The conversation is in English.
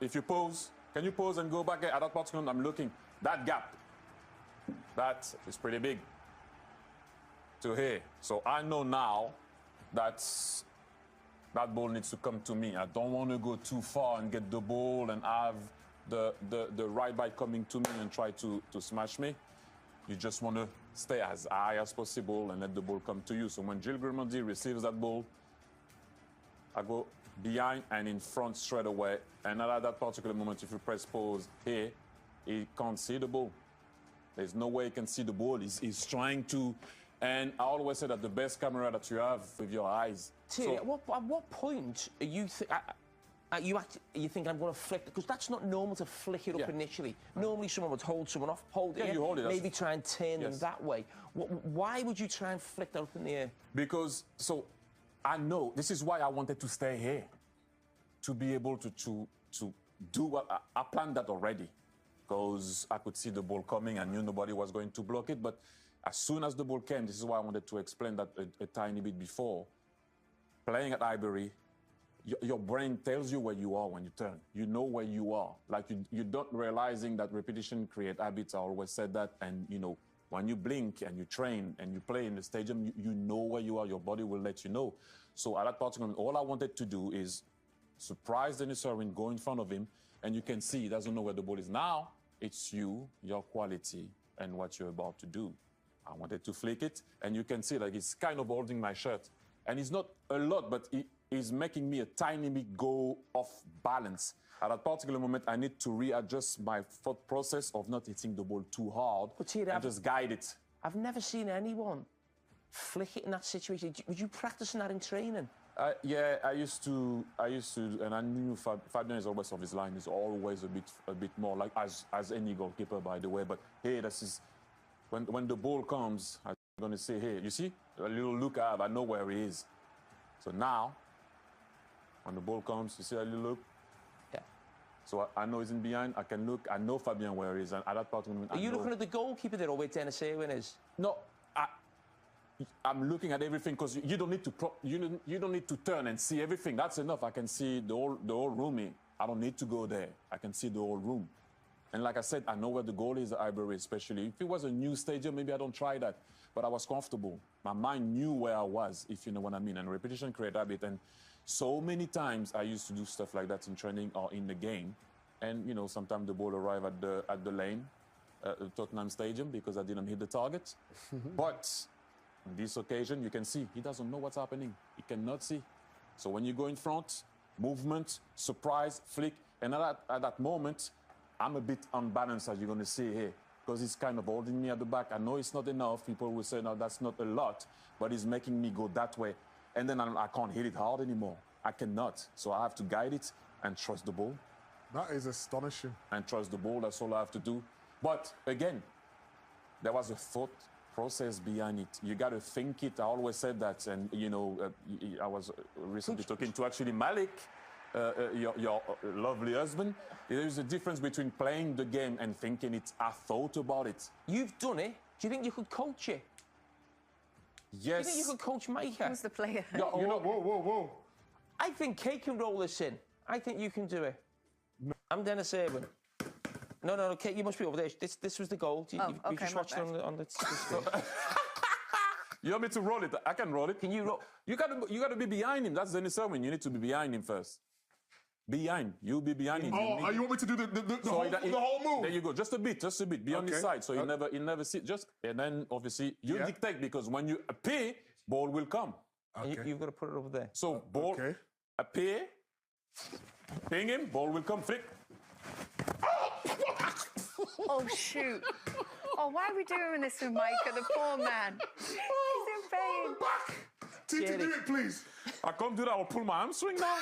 if you pause, can you pause and go back at that particular moment? I'm looking. That gap, that is pretty big to here. So I know now that that ball needs to come to me. I don't want to go too far and get the ball and have the right back coming to me and try to smash me. You just want to stay as high as possible and let the ball come to you. So when Gilles Grimaldi receives that ball, I go behind and in front straight away. And at that particular moment, if you press pause here, he can't see the ball. There's no way he can see the ball. He's trying to. And I always say that the best camera that you have with your eyes. Thierry, at what point are you you think I'm going to flick? Because that's not normal to flick it up initially. Normally someone would hold someone off, hold it, you hold it, maybe try and turn them that way. Why would you try and flick that up in the air? Because, so, I know, this is why I wanted to stay here. To be able to do what, I planned that already. Because I could see the ball coming, I knew nobody was going to block it, but as soon as the ball came, this is why I wanted to explain that a tiny bit before. Playing at Highbury, your brain tells you where you are when you turn. You know where you are. Like you don't realizing that repetition creates habits. I always said that. And, you know, when you blink and you train and you play in the stadium, you know where you are. Your body will let you know. So at that particular moment, all I wanted to do is surprise Denis Irwin, go in front of him, and you can see he doesn't know where the ball is. Now, it's you, your quality, and what you're about to do. I wanted to flick it, and you can see that he's kind of holding my shirt. And it's not a lot, but he's making me a tiny bit go off balance. At that particular moment, I need to readjust my thought process of not hitting the ball too hard and just guide it. I've never seen anyone flick it in that situation. Would you practicing that in training? Yeah, I used to, and I knew Fabien is always off his line. He's always a bit more like as any goalkeeper, by the way. But hey, this is when the ball comes, I'm going to say, hey, you see a little look I have. I know where he is. So now, when the ball comes, you see a little look. Yeah. So I know he's in behind. I can look. I know Fabien where he is. And at that part of the moment, are you looking at the goalkeeper there, or where Denis Irwin is? No. I'm looking at everything because you don't need to you don't need to turn and see everything. That's enough. I can see the whole room. I don't need to go there. I can see the whole room. And like I said, I know where the goal is at Highbury, especially. If it was a new stadium, maybe I don't try that. But I was comfortable. My mind knew where I was, if you know what I mean. And repetition creates habit. And so many times I used to do stuff like that in training or in the game. And, you know, sometimes the ball arrived at the lane, Tottenham Stadium, because I didn't hit the target. But on this occasion, you can see he doesn't know what's happening. He cannot see. So when you go in front, movement, surprise, flick, and at that moment, I'm a bit unbalanced, as you're going to see here, because he's kind of holding me at the back. I know it's not enough. People will say, no, that's not a lot, but he's making me go that way. And then I can't hit it hard anymore. I cannot. So I have to guide it and trust the ball. That is astonishing. And trust the ball. That's all I have to do. But again, there was a thought process behind it. You got to think it. I always said that. And, you know, I was recently talking to actually Malik, your lovely husband. There's a difference between playing the game and thinking it. I thought about it. You've done it. Do you think you could coach it? Yes. Do you think you could coach Micah? Who's the player? Yeah, you know, whoa. I think Kate can roll this in. I think you can do it. No. I'm Denis Irwin. No, Kate, you must be over there. This was the goal. You just watched it on the You want me to roll it? I can roll it. Can you roll? You gotta be behind him. That's Denis Irwin. You need to be behind him first. Behind. You be behind him. Oh, you want me to do the whole move? There you go. Just a bit. Be on his side. So you never see. And then obviously you dictate, because when you appear, ball will come. Okay. You've got to put it over there. So ball appear, ping him, ball will come, flick. Oh, shoot. Oh, why are we doing this with Micah, the poor man? He's in pain. Titi, do it, please. I can't do that. I'll pull my hamstring now.